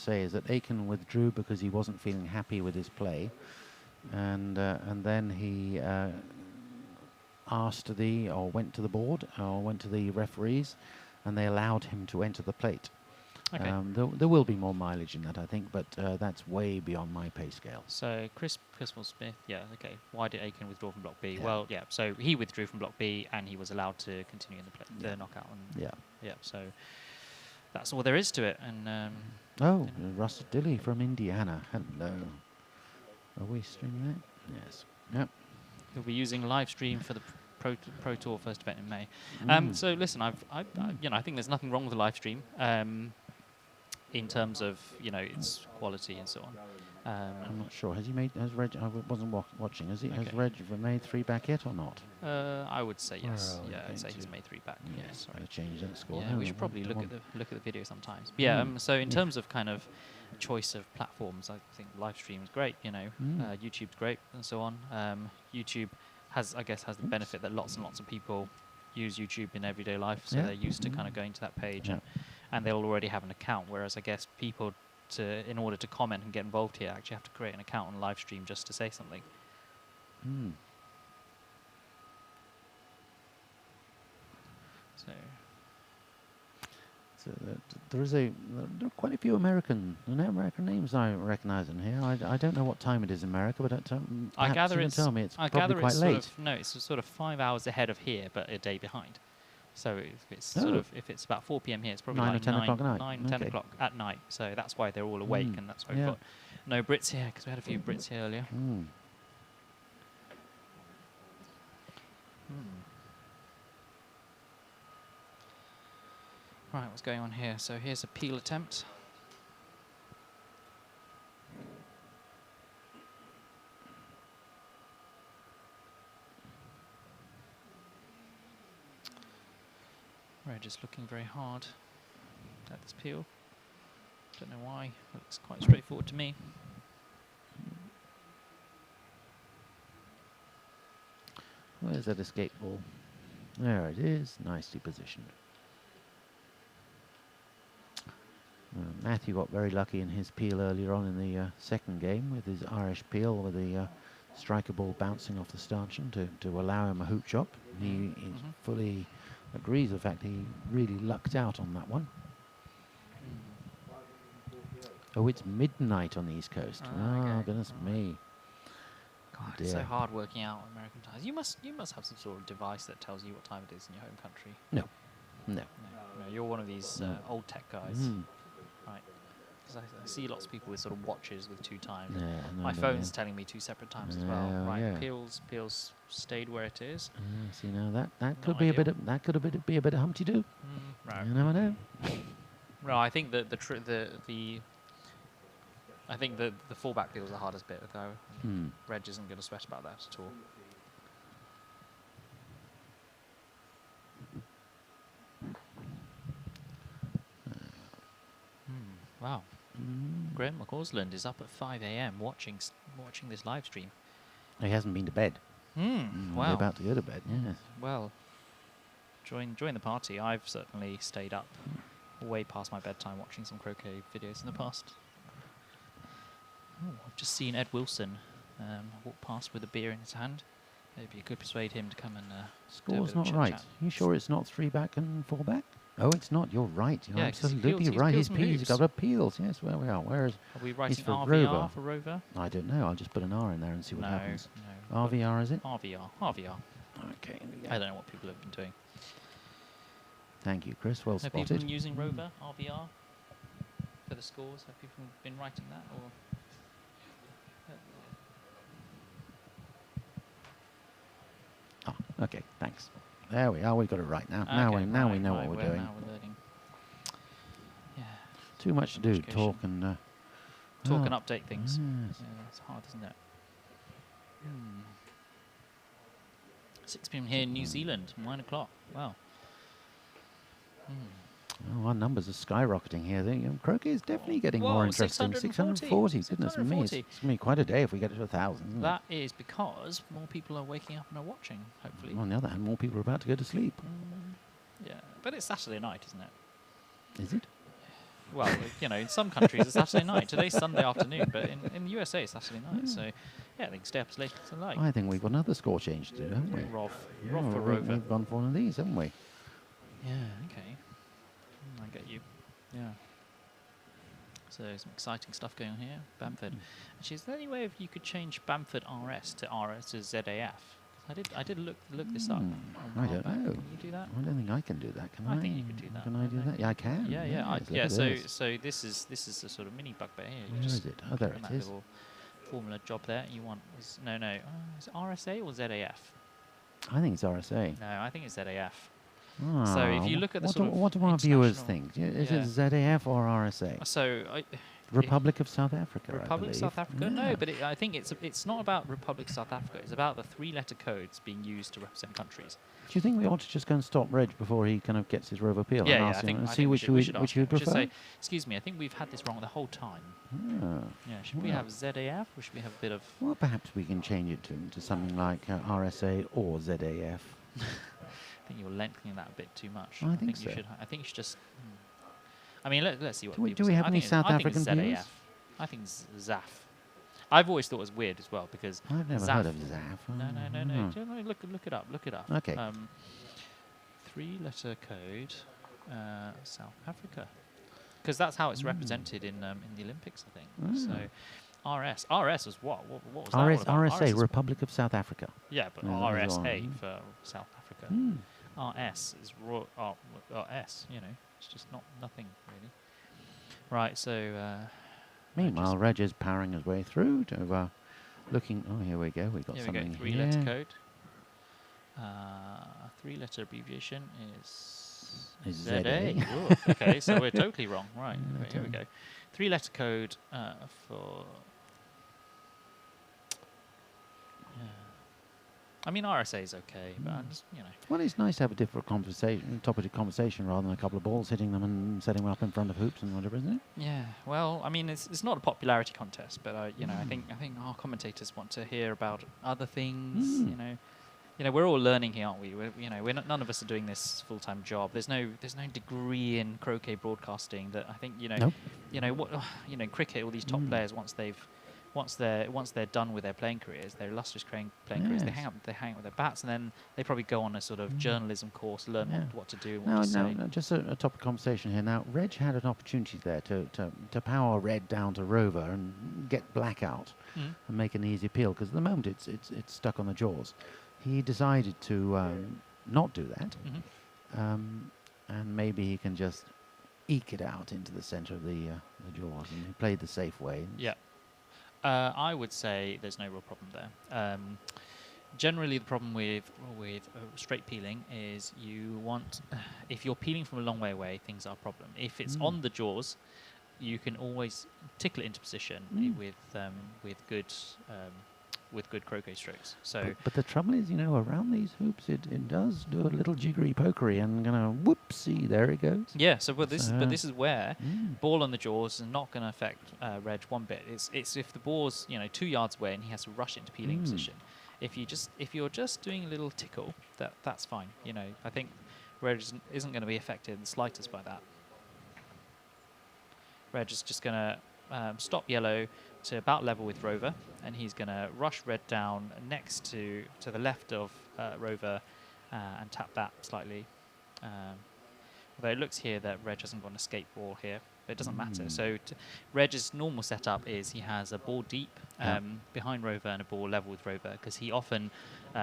say is that Aiken withdrew because he wasn't feeling happy with his play, and then he went to the board or went to the referees, and they allowed him to enter the plate. Okay. There will be more mileage in that, I think, but that's way beyond my pay scale. So Christmas Smith, yeah, okay. Why did Aiken withdraw from Block B? Yeah. Well, yeah. So he withdrew from Block B, and he was allowed to continue in the knockout. And Yeah. So that's all there is to it. And Russ Dilly from Indiana. Hello. Are we streaming that? Yes. Yep. he'll be using live stream for the Pro Tour first event in May. So listen, I think there's nothing wrong with the live stream. In terms of its quality and so on. I'm not sure. Has Reg? I wasn't watching. Has Okay. Reg made 3 back yet or not? I would say yes. Where are we Yeah, I'd say going he's to? made 3 back. Yeah, Yeah, sorry. change that score. Yeah, No, we should probably one- look at the video sometimes. But yeah. So in Yeah. terms of kind of choice of platforms, I think live stream is great. YouTube's great and so on. YouTube has the benefit that lots and lots of people use YouTube in everyday life, so Yeah. they're used to kind of going to that page, Yeah. and they'll already have an account. Whereas I guess people, in order to comment and get involved here, actually have to create an account on live stream just to say something. Mm. So So there are quite a few American names I recognise in here. I don't know what time it is in America, but I perhaps gather you can it's. tell me it's I probably gather quite it's late. it's sort of 5 hours ahead of here, but a day behind. So if it's Oh. if it's about 4 p.m. here, it's probably 9 or like 10 o'clock at night. 9, 10 Okay. o'clock at night. So that's why they're all awake, and that's why we've Yeah. got no Brits here, because we had a few Brits here earlier. Mm. Right, what's going on here? So here's a peel attempt. Reg is looking very hard at this peel. Don't know why. Looks quite straightforward to me. Where's that escape ball? There it is, nicely positioned. Matthew got very lucky in his peel earlier on in the second game with his Irish peel, with the striker ball bouncing off the stanchion to allow him a hoop chop. He fully agrees with the fact he really lucked out on that one. Oh, it's midnight on the East Coast. Oh, okay. goodness me. God, it's so Dear. hard working out American times. You must have some sort of device that tells you what time it is in your home country. No. No, you're one of these old tech guys, Mm. right? Because I see lots of people with sort of watches with 2 times. Yeah, no, My no, phone's yeah. telling me 2 separate times as well. Oh, Right, yeah. peels stayed where it is. See now that Not could be a bit ideal. of be a bit of Humpty Doo. Right. You never know. No, I think that I think the fallback peel is the hardest bit, though. Reg isn't going to sweat about that at all. Wow. Graham McCausland is up at 5 a.m. watching this live stream. He hasn't been to bed. We're Wow. about to go to bed. Yes. Well, join the party. I've certainly stayed up way past my bedtime watching some croquet videos in the past. Oh, I've just seen Ed Wilson walk past with a beer in his hand. Maybe you could persuade him to come and do a Score's bit of not right. chit-chat. You sure it's not 3 back and 4 back? Oh, it's not. You're right. You're Yeah, 'cause he absolutely peels- he right. peels He's and He's moves. got appeals. Yes, where we are. Where is? Are we writing for RVR Rover. for Rover? I don't know. I'll just put an R in there and see what happens. No. RVR, is it? RVR. Okay. Here we I go. don't know what people have been doing. Thank you, Chris. Well Have people spotted. been using Rover, RVR, for the scores? Have people been writing that? Or Ah, okay. Thanks. There we are. We got it right now. Okay, Now we know right, what we're doing. Now we're learning. Yeah. Too much to do. Education. Talk and Talk oh, and update things. yes. Yeah, it's hard, isn't it? 6 p.m. here in New Zealand, 9 o'clock. Wow. Oh, our numbers are skyrocketing here. Croquet is definitely getting Whoa, more interesting. 640. 640. Goodness me. It's 640. going to be quite a day if we get to 1,000. isn't it? That is because more people are waking up and are watching, hopefully. On the other hand, more people are about to go to sleep. Yeah, but it's Saturday night, isn't it? Is it? well, you know, in some countries it's Saturday night. Today's Sunday afternoon, but in the USA it's Saturday night. So, yeah, they can stay up as late as they like. I think we've got another score change to do, haven't we? Rov. Yeah, Rov for we- Rover. We've gone for one of these, haven't we? Yeah, okay. I get you. Yeah. So some exciting stuff going on here. Bamford. Actually, is there any way you could change Bamford RS to ZAF? I did look this up. I don't know. Can you do that? I don't think I can do that. Can I? I think you could do that. Can I do that? Yeah, I can. Yeah, yeah. Yes, look Yeah. at So this. this is a sort of mini bugbear here. You Where just is it? Oh, there click on it that is. little formula job there. You want no. Is it RSA or ZAF? I think it's RSA. No, I think it's ZAF. Ah, So if you look at the what sort do, of what do our viewers international- think? Is Yeah. it ZAF or RSA? So Republic of South Africa. Republic I of South believe. Africa? Yeah. No, but I think it's not about Republic of South Africa. It's about the three-letter codes being used to represent countries. Do you think we ought to just go and stop Reg before he kind of gets his Rover Peel? Yeah, and yeah. ask I him think and I see think which we you should which ask you him. would We should prefer. say, excuse me, I think we've had this wrong the whole time. Ah. Yeah, should we Well. have ZAF or should we have a bit of? Well, perhaps we can change it to something like RSA or ZAF. I think you're lengthening that a bit too much. I think you so. should. I think you should just. I mean, let's see what Do we- people do we say. have I any think South I think it's African viewers? ZAF. I think it's ZAF. I've always thought it was weird as well because I've never ZAF. heard of ZAF. No. Look it up. Look it up. Okay. Three-letter code, South Africa, because that's how it's represented in the Olympics, I think. So, RS was what? What was that all about? RSA, is- Republic of South Africa. Yeah, but Yeah, that was RSA on. for South Africa. Hmm. RS is RS. You know, it's just nothing really. Right. So. Meanwhile, Reg is powering his way through to looking. Oh, here we go. We've got Here we something go. Three-letter here. code. Three-letter abbreviation is Is ZA. ZA. Ooh, okay, so we're totally wrong. Right, Yeah, here we go. Three-letter code for. Yeah. I mean, RSA is okay, but I'm just, you know. Well, it's nice to have a different topic of conversation rather than a couple of balls hitting them and setting them up in front of hoops and whatever, isn't it? Yeah. Well, I mean, it's not a popularity contest, but you know, I think our commentators want to hear about other things. You know, we're all learning here, aren't we? None of us are doing this full-time job. There's no degree in croquet broadcasting that I think Nope. cricket. All these top players once they're done with their playing careers, their illustrious playing careers, they hang out with their bats, and then they probably go on a sort of journalism course, learn what to do, what to say. No, just a topic of conversation here. Now, Reg had an opportunity there to power Red down to Rover and get black out and make an easy peel, because at the moment it's stuck on the jaws. He decided to not do that, and maybe he can just eke it out into the centre of the jaws, and he played the safe way. Yeah. I would say there's no real problem there. Generally, the problem with straight peeling is you want, if you're peeling from a long way away, things are a problem. If it's on the jaws, you can always tickle it into position with good croquet strokes. So, but the trouble is, around these hoops, it does do a little jiggery pokery, and whoopsie, there it goes. yeah. So, but this is where Mm. ball on the jaws is not going to affect Reg one bit. It's if the ball's 2 yards away and he has to rush into peeling position. If you're just doing a little tickle, that's fine. I think Reg isn't going to be affected in the slightest by that. Reg is just going to stop yellow to about level with Rover, and he's going to rush Red down next to the left of Rover and tap that slightly. Although it looks here that Reg hasn't got an escape ball here, but it doesn't matter. So Reg's normal setup is he has a ball deep behind Rover and a ball level with Rover, because he often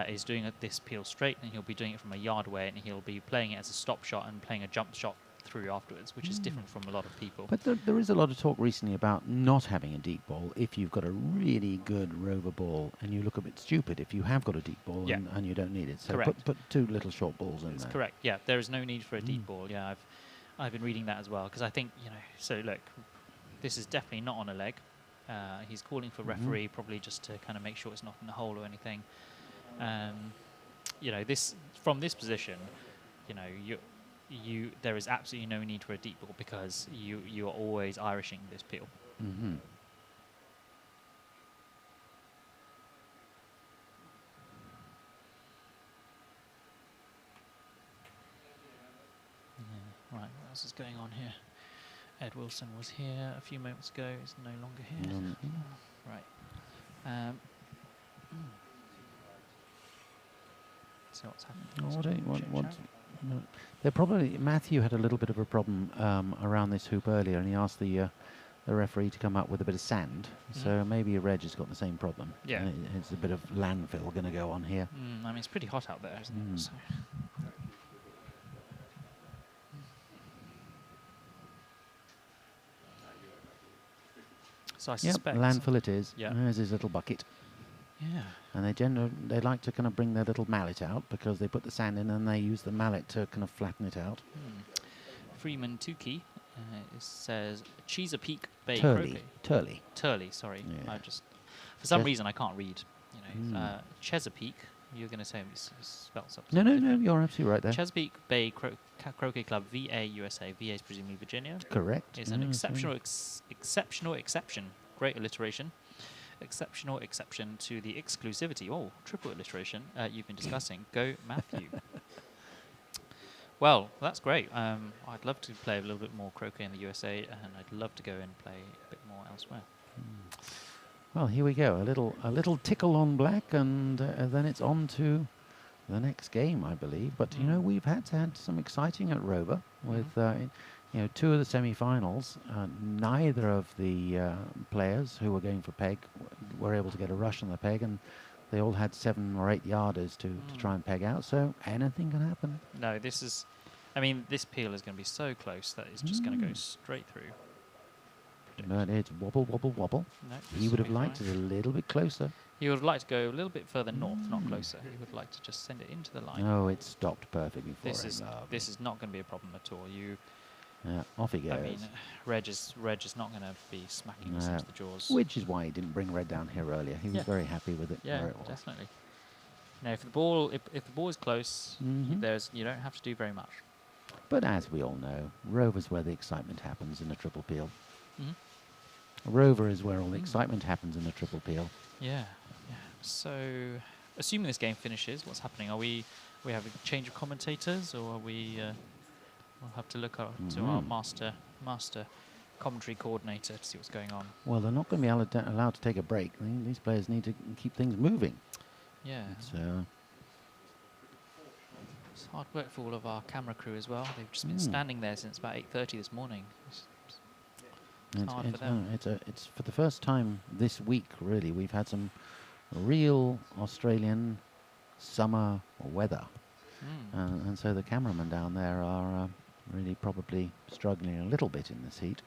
is doing this peel straight, and he'll be doing it from a yard away, and he'll be playing it as a stop shot and playing a jump shot through afterwards, which is different from a lot of people. But there is a lot of talk recently about not having a deep ball if you've got a really good Rover ball, and you look a bit stupid if you have got a deep ball and you don't need it. So Correct. put two little short balls in That's there. correct. Yeah, there is no need for a deep ball. Yeah, I've been reading that as well, because I think So look, this is definitely not on a leg. He's calling for referee probably just to kind of make sure it's not in the hole or anything. This from this position, there is absolutely no need for a deep ball, because you are always Irishing this peel. Mm-hmm. Right, what else is going on here? Ed Wilson was here a few moments ago. He's no longer here. Right. So what's happening? No. They're probably Matthew had a little bit of a problem around this hoop earlier, and he asked the referee to come up with a bit of sand. So maybe Reg has got the same problem. Yeah. It's a bit of landfill going to go on here. I mean, it's pretty hot out there, isn't it? So I suspect. Landfill it is. Yeah. There's his little bucket. Yeah. And they like to kind of bring their little mallet out because they put the sand in and they use the mallet to kind of flatten it out. Freeman Tukey it says Chesapeake Bay Croquet. Turley, sorry. Yeah. I just for some reason I can't read. Chesapeake. You're going to say it's spelled something. No, you're absolutely right there. Chesapeake Bay Croquet Club, VA, USA. VA is presumably Virginia. Correct. It's an exceptional exception. Great alliteration. Exceptional exception to the exclusivity. Oh, triple alliteration you've been discussing. Go Matthew. Well, that's great. I'd love to play a little bit more croquet in the USA, and I'd love to go and play a bit more elsewhere. Well, here we go. A little tickle on black, and then it's on to the next game, I believe. But we've had some exciting at Rover with two of the semi-finals. Neither of the players who were going for peg were able to get a rush on the peg, and they all had 7 or 8 yarders to try and peg out. So anything can happen. No, this peel is going to be so close that it's just going to go straight through. But it's wobble, wobble, wobble. No, he would have liked it a little bit closer. He would have liked to go a little bit further north, not closer. He would like to just send it into the line. No, it stopped perfectly for him. This is not going to be a problem at all. Off he goes. I mean, Reg is not going to be smacking this into the jaws. Which is why he didn't bring Red down here earlier. He was very happy with it. Yeah, where it was. definitely. Now, if the ball is close, you don't have to do very much. But as we all know, Rover's where the excitement happens in a triple peel. Rover is where all the excitement happens in a triple peel. Yeah. So, assuming this game finishes, what's happening? Are we have a change of commentators, or are we? We'll have to look to our master commentary coordinator to see what's going on. Well, they're not going to be allowed to take a break. These players need to keep things moving. Yeah. It's hard work for all of our camera crew as well. They've just been standing there since about 8:30 this morning. It's hard for them. It's for the first time this week, really. We've had some real Australian summer weather. And so the cameramen down there are really probably struggling a little bit in this heat.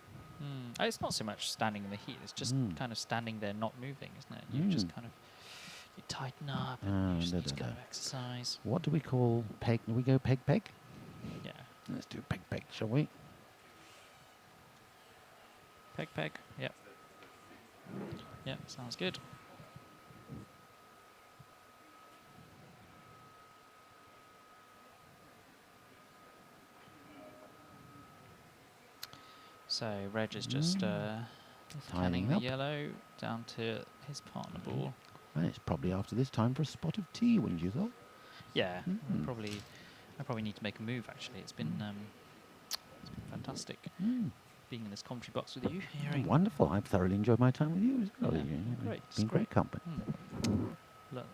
It's not so much standing in the heat, it's just kind of standing there not moving, isn't it? You just kind of you tighten up and you just need to go exercise. What do we call peg? Do we go peg? Yeah. Let's do peg, shall we? Peg, yep. Yep, sounds good. So Reg is just canning the yellow down to his partner ball. And it's probably after this time for a spot of tea, wouldn't you thought? Yeah, I probably need to make a move actually. It's been fantastic being in this commentary box with you. Wonderful. I've thoroughly enjoyed my time with you as well. Great. It's been great company.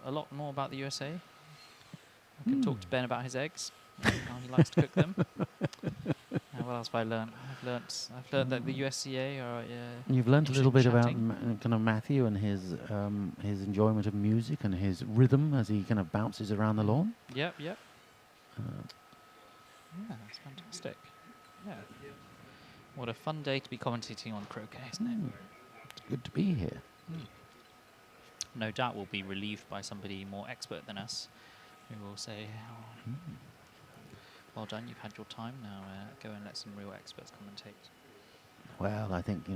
A lot more about the USA. I can talk to Ben about his eggs, how he likes to cook them. What else have I learned? I've learned that the USCA are. You've learned a little bit about kind of Matthew and his enjoyment of music and his rhythm as he kind of bounces around the lawn. Yep. Yeah, that's fantastic. Yeah. What a fun day to be commentating on croquet, isn't it? It's good to be here. No doubt we'll be relieved by somebody more expert than us, who will say, well done, you've had your time, now go and let some real experts commentate. Well, I think,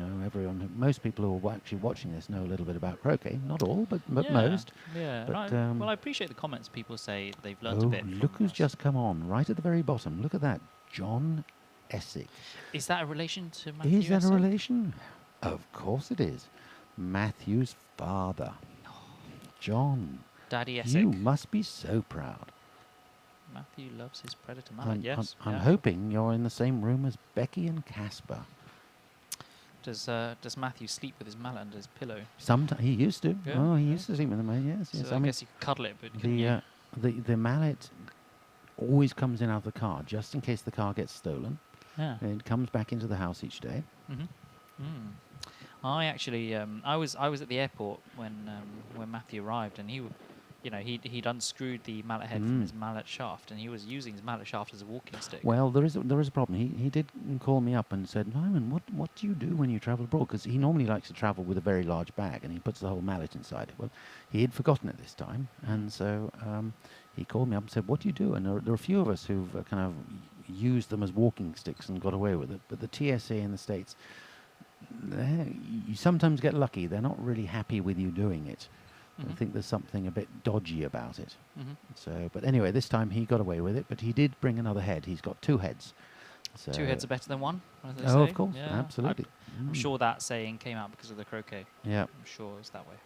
most people who are actually watching this know a little bit about croquet. Not all, but most. Yeah, but, well, I appreciate the comments. People say they've learnt a bit. Look who's just come on, right at the very bottom. Look at that, John Essig. Is that a relation to Matthew Is that Essig? a relation? Of course it is. Matthew's father. John. Daddy Essig. You must be so proud. Matthew loves his predator mallet, yes. I'm hoping you're in the same room as Becky and Casper. Does Matthew sleep with his mallet under his pillow? Sometimes he used to. Yeah, Oh, he yeah. used to sleep with them. Yes, yes. So I guess you could cuddle it, but couldn't you? The mallet always comes in out of the car just in case the car gets stolen. Yeah. It comes back into the house each day. I actually, I was at the airport when Matthew arrived, and he'd unscrewed the mallet head from his mallet shaft, and he was using his mallet shaft as a walking stick. Well, there is a problem. He did call me up and said, Lyman, what do you do when you travel abroad? Because he normally likes to travel with a very large bag, and he puts the whole mallet inside it. Well, he had forgotten it this time, and so he called me up and said, what do you do? And there are a few of us who've kind of used them as walking sticks and got away with it. But the TSA in the States, you sometimes get lucky. They're not really happy with you doing it. I think there's something a bit dodgy about it. So, but anyway, this time he got away with it. But he did bring another head. He's got 2 heads. So 2 heads are better than 1, as they oh, say. of course, Yeah. absolutely. I'm sure that saying came out because of the croquet. Yeah. I'm sure it's that way.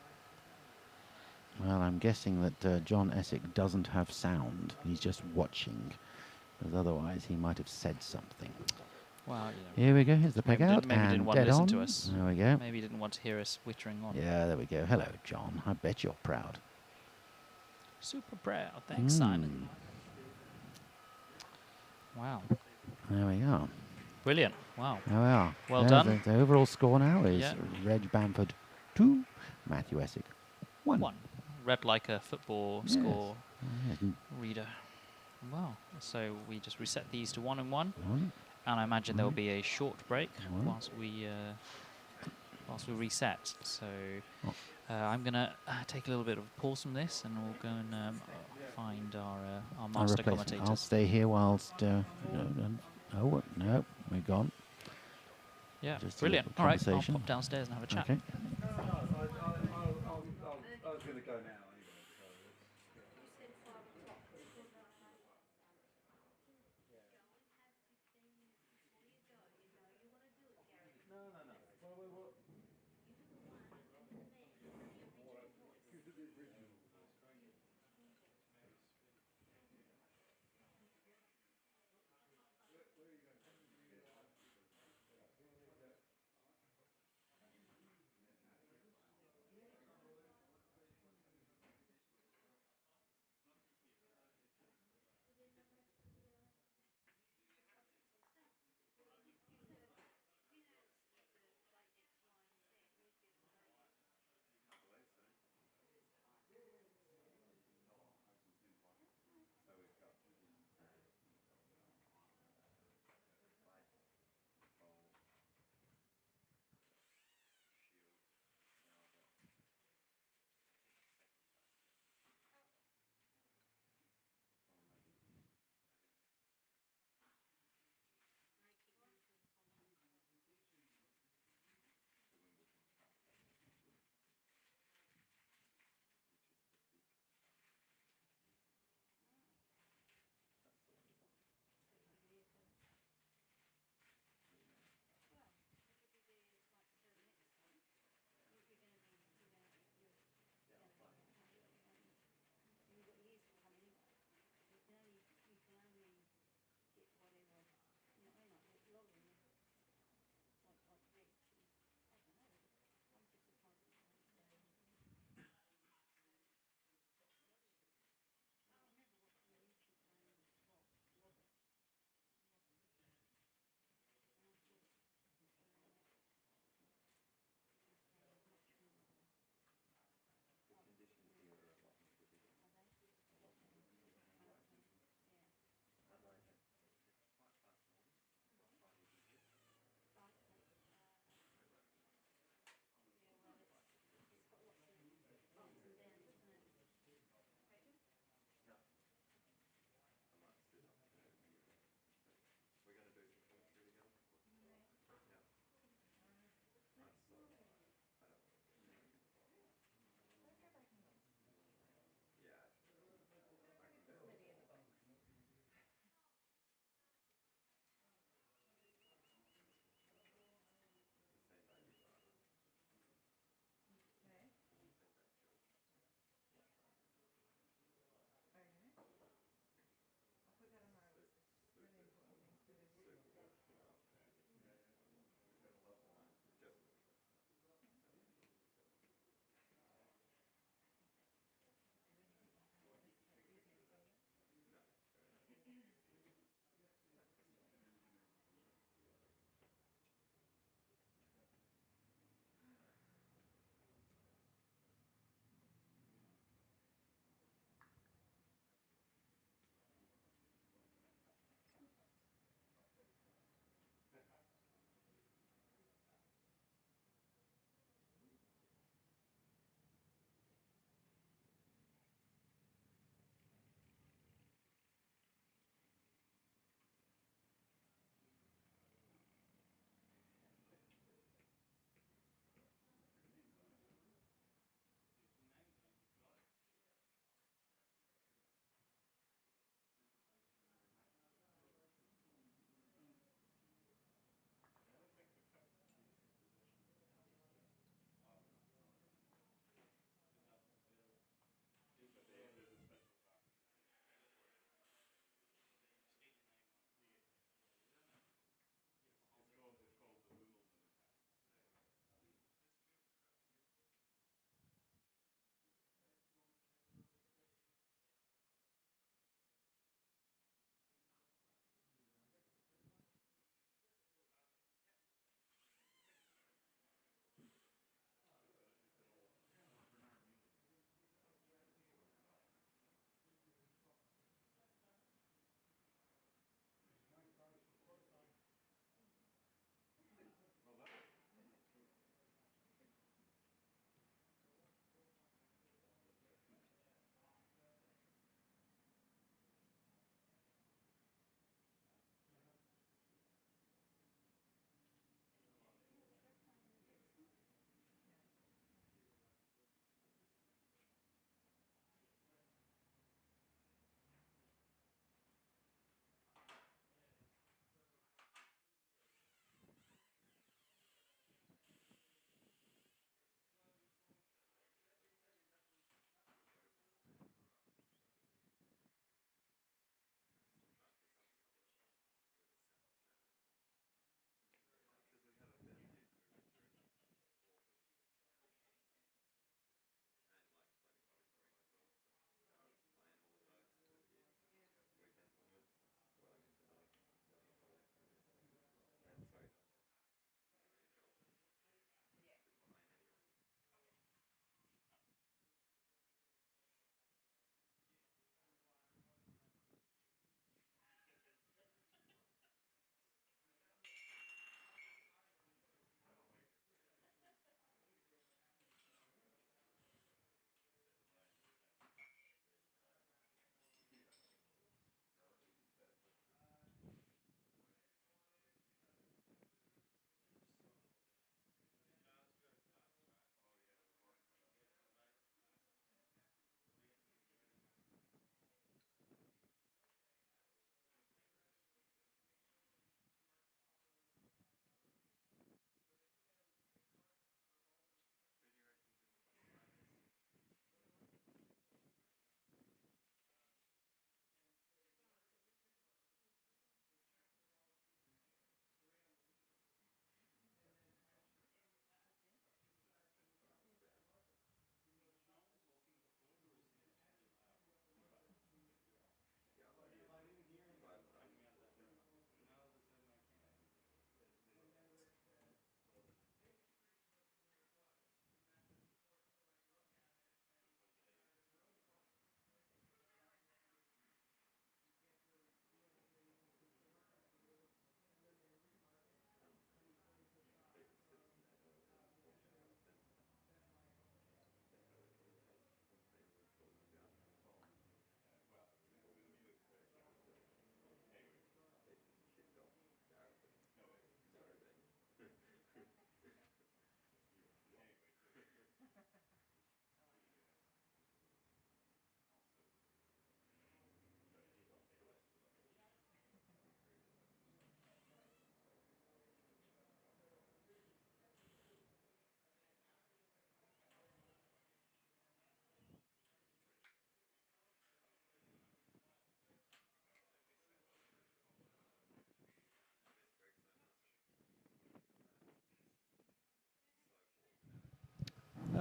Well, I'm guessing that John Essick doesn't have sound. He's just watching, because otherwise he might have said something. Well, Here we go. Here's the peg out. Maybe and didn't want to dead listen on. to us. There we go. Maybe he didn't want to hear us wittering on. Yeah, there we go. Hello, John. I bet you're proud. Super proud. Thanks, Simon. Wow. There we are. Brilliant. Wow. There we are. Well There's done. The overall score now is Reg Bamford 2, Matthew Essick 1. 1. Read like a football score reader. Wow. So we just reset these to 1 and 1. And I imagine there will be a short break whilst we reset. So I'm going to take a little bit of a pause from this, and we'll go and find our master commentators. I'll stay here whilst... oh, no, we're gone. Yeah, Just brilliant. All right, I'll pop downstairs and have a chat. Okay. I was going to go now.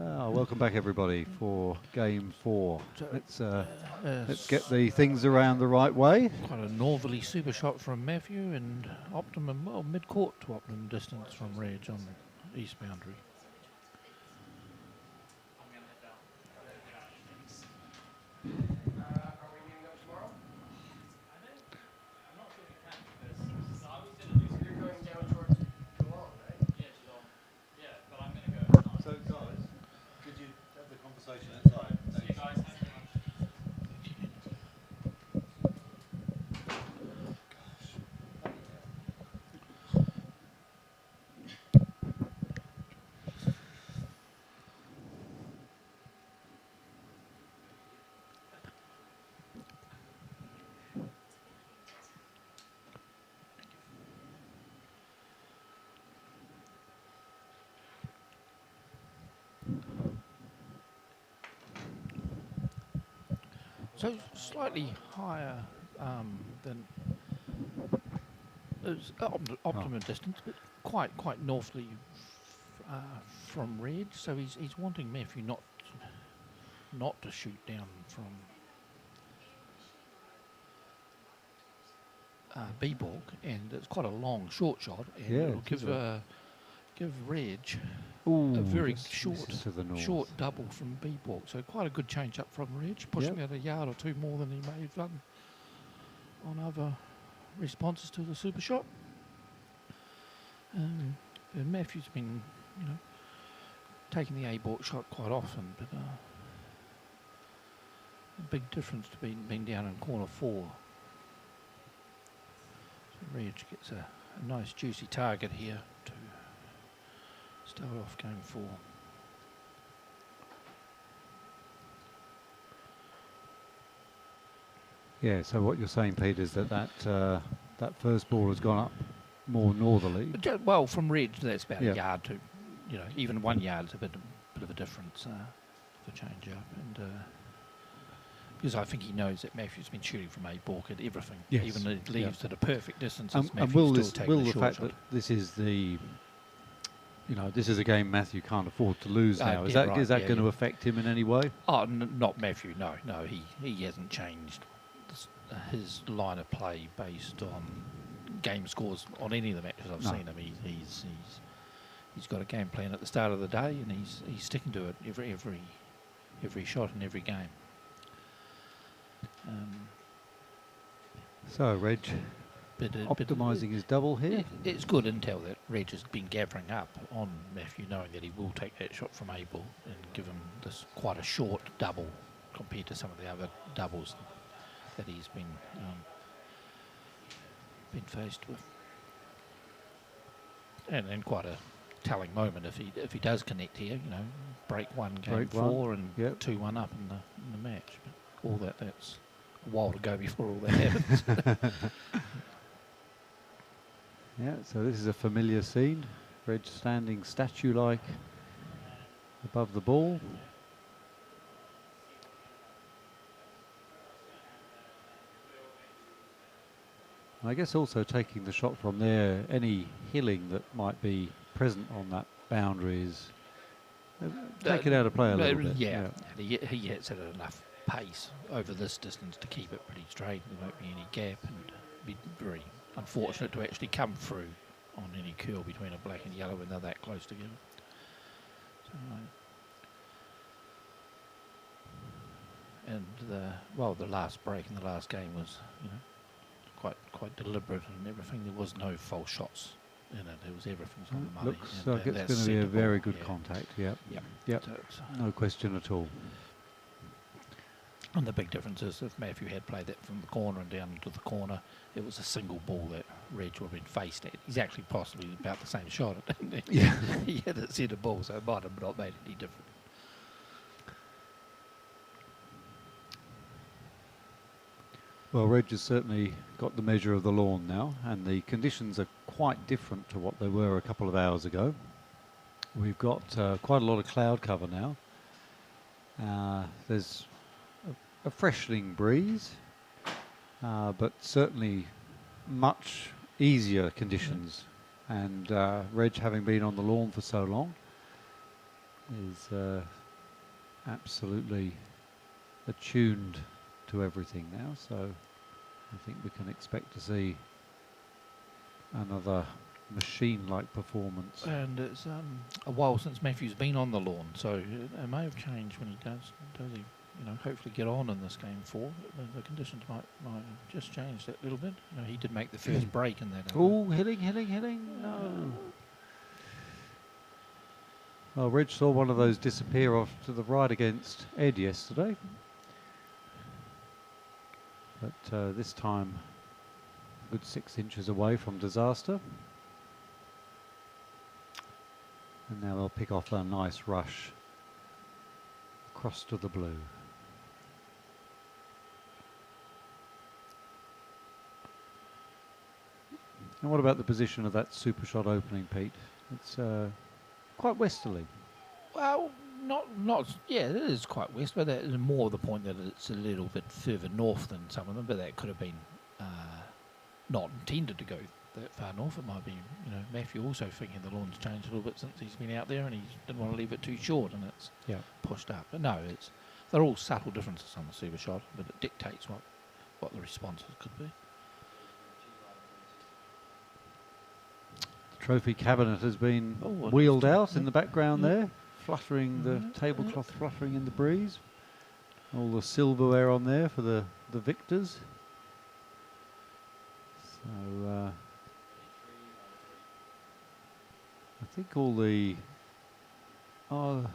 Welcome back, everybody, for game 4. So, Let's get the things around the right way. quite a northerly super shot from Matthew and optimum, well, mid-court to optimum distance from Reg on the east boundary. So, guys, could you have the conversation outside? See you guys. Thank you very much. So slightly higher than optimum distance, but quite northerly from Reg. So he's wanting Matthew not to shoot down from B-Borg, and it's quite a long short shot, and Yeah, it'll it is give Reg Ooh, a very just short to the north. short double from B-Borg. So quite a good change up from Reg, pushing Yep. out a yard or two more than he may have done on other responses to the super shot. And Matthew's been, taking the A-Borg shot quite often, but a big difference to being down in corner 4. So Reg gets a nice juicy target here to start off game 4. Yeah, so what you're saying, Pete, is that first ball has gone up more northerly. Well, from Reg, that's about Yeah. a yard to, even 1 yard is a bit of a difference for change up. And because I think he knows that Matthew's been shooting from A-Borg at everything, Yes. even if it leaves Yeah. at a perfect distance. And Matthew's will still this, taking will the the short fact shot. that this is this is a game Matthew can't afford to lose now, is yeah, that right, that yeah, going to yeah. affect him in any way? Oh, not Matthew. No, he hasn't changed his line of play based on game scores on any of the matches I've No. seen him. He's got a game plan at the start of the day, and he's sticking to it every shot in every game. So, Reg, But optimising his double here. it's good intel that Reg has been gathering up on Matthew, knowing that he will take that shot from Abel and give him this quite a short double compared to some of the other doubles that he's been faced with. And quite a telling moment if he does connect here, break one game Break 4 one, and yep. 2-1 up in the match. But all that's a while to go before all that happens. Yeah, so this is a familiar scene. Reg standing statue-like above the ball. I guess also taking the shot from there, any hilling that might be present on that boundary is take it out of play a little bit. Yeah, and he hits it at enough pace over this distance to keep it pretty straight. There won't be any gap, and be very unfortunate to actually come through on any curl between a black and yellow when they're that close together. So, and the last break in the last game was quite deliberate and everything. There was no false shots in it. It was everything's on the money. Looks and like it's that's going to be a centre very ball, good yeah. contact. Yep. Yep. So it's, No question at all. and the big difference is if Matthew had played that from the corner and down into the corner, it was a single ball that Reg would have been faced at. He's actually possibly about the same shot. Yeah. He had a centre ball, so it might have not made any difference. Well, Reg has certainly got the measure of the lawn now, and the conditions are quite different to what they were a couple of hours ago. We've got quite a lot of cloud cover now. There's a freshening breeze, but certainly much easier conditions. And Reg, having been on the lawn for so long, is absolutely attuned to everything now, so I think we can expect to see another machine-like performance. And it's a while since Matthew's been on the lawn, so it may have changed when he does he, hopefully get on in this game 4. The conditions might have just changed a little bit. He did make the first break in that. Oh, hitting, no. Well, Reg saw one of those disappear off to the right against Ed yesterday. But this time, a good 6 inches away from disaster. And now they'll pick off a nice rush across to the blue. And what about the position of that super shot opening, Pete? It's quite westerly. Well, yeah, it is quite west, but that is more the point that it's a little bit further north than some of them, but that could have been not intended to go that far north. It might be, Matthew also thinking the lawn's changed a little bit since he's been out there and he didn't want to leave it too short and it's pushed up. But no, they're all subtle differences on the super shot, but it dictates what the responses could be. The trophy cabinet has been wheeled out in the background there, fluttering, the tablecloth fluttering in the breeze. All the silverware on there for the victors. So I think all the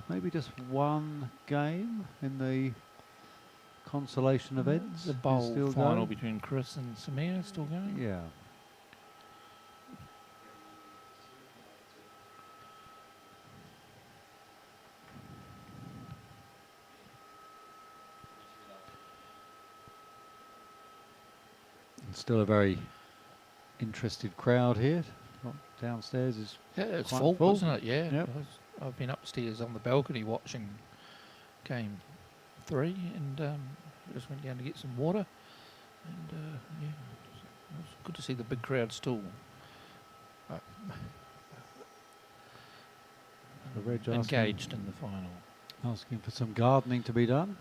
maybe just one game in the consolation events. The bowl final between Chris and Samir still going. Yeah. Still a very interested crowd here. Downstairs is it's quite full, full, isn't it? Yeah. Yep. I've been upstairs on the balcony watching game 3 and just went down to get some water. And it was good to see the big crowd still engaged in the final. Asking for some gardening to be done.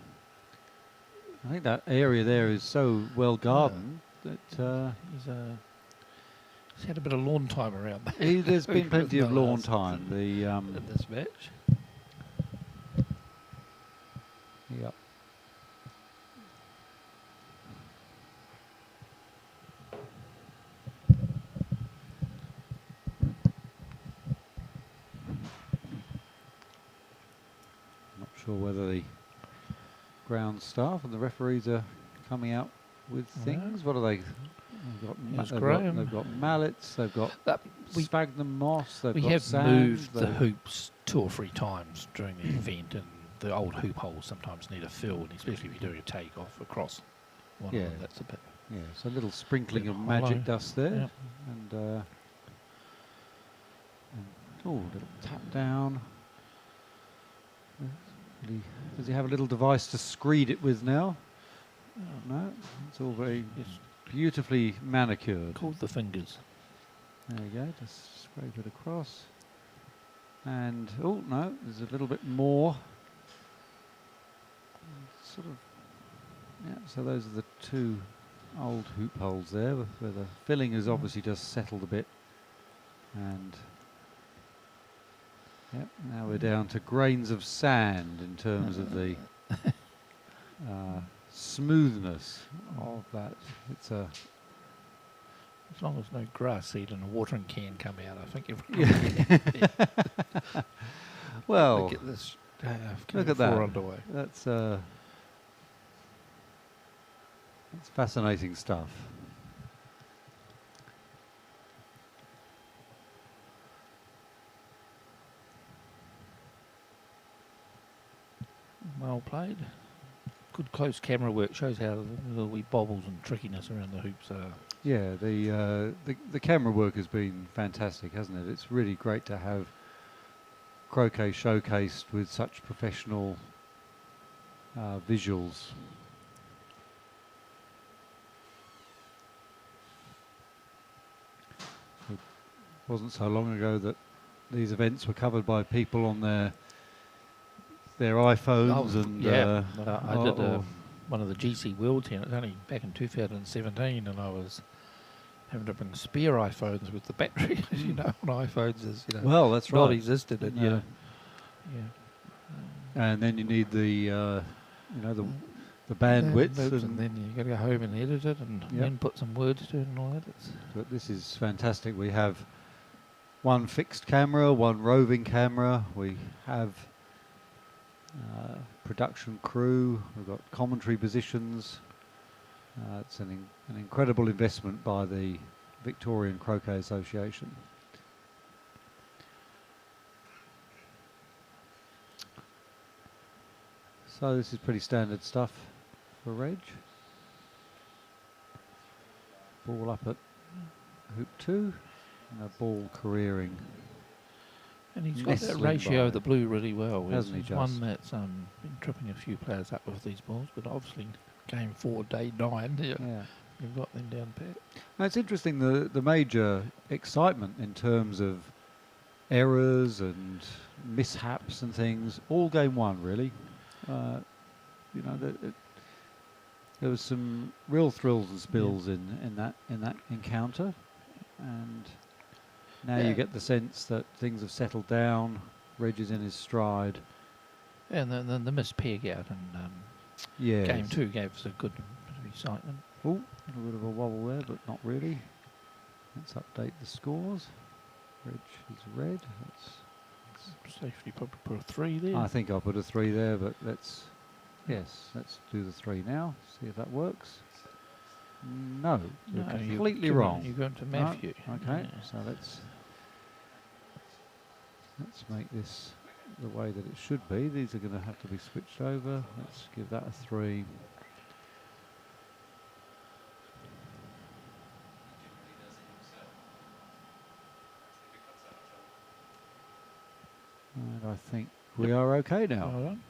I think that area there is so well gardened that he's had a bit of lawn time around there. there's been plenty of lawn time. In this match. Yep. Not sure whether the ground staff and the referees are coming out with things. What are they? They've got mallets, they've got sphagnum moss, they've we got have sand, moved the hoops 2 or 3 times during the event, and the old hoop holes sometimes need a fill, and especially if you're doing a takeoff across one of them, that's a bit. Yeah, so a little sprinkling of hollow. magic dust there, Yep. and little tap down. Does he have a little device to screed it with now? No, it's all very beautifully manicured. Called the fingers. There you go, just scrape it across. And, oh no, there's a little bit more. Sort of, yeah, so those are the 2 old hoop holes there, where the filling has obviously just settled a bit. And, yep, now we're down to grains of sand in terms of the smoothness of that. It's a... As long as no grass seed and a watering can come out, I think everyone. Well, get this. Look at that. Underway. That's fascinating stuff. Well played. Good close camera work shows how the little wee bobbles and trickiness around the hoops are. Yeah, the camera work has been fantastic, hasn't it? It's really great to have croquet showcased with such professional visuals. It wasn't so long ago that these events were covered by people on their their iPhones Oh, and yeah. I did or- one of the GC World Tennis only back in 2017, and I was having to bring spare iPhones with the battery, as you know, on iPhones is well, that's not right. existed, and No. yeah. And then you need the the Yeah, bandwidth, and and then you got to go home and edit it, and Yep. then put some words to it and all that. but this is fantastic. We have one fixed camera, one roving camera. We have production crew. We've got commentary positions. It's an incredible investment by the Victorian Croquet Association. So this is pretty standard stuff for Reg. Ball up at hoop 2, and a ball careering. And he's got that Nestling ratio by. of the blue really well. Hasn't he He's one just? that's been tripping a few players up with these balls, but obviously game 4, day 9, Yeah. you've got them down pat. Now it's interesting, the major excitement in terms of errors and mishaps and things, all game 1 really. There was some real thrills and spills in that encounter, and now you Yeah. get the sense that things have settled down. Reg is in his stride. And then the missed peg out in Yeah. game 2 gave us a good bit of excitement. Oh, a little bit of a wobble there, but not really. Let's update the scores. Reg is red. Safety probably put a 3 there. I think I'll put a 3 there, but let's do the 3 now. See if that works. No, you're No, completely wrong. You're going to No, Matthew. okay, Yeah. so let's make this the way that it should be. These are going to have to be switched over. Let's give that a 3. And I think we are okay now. Well done.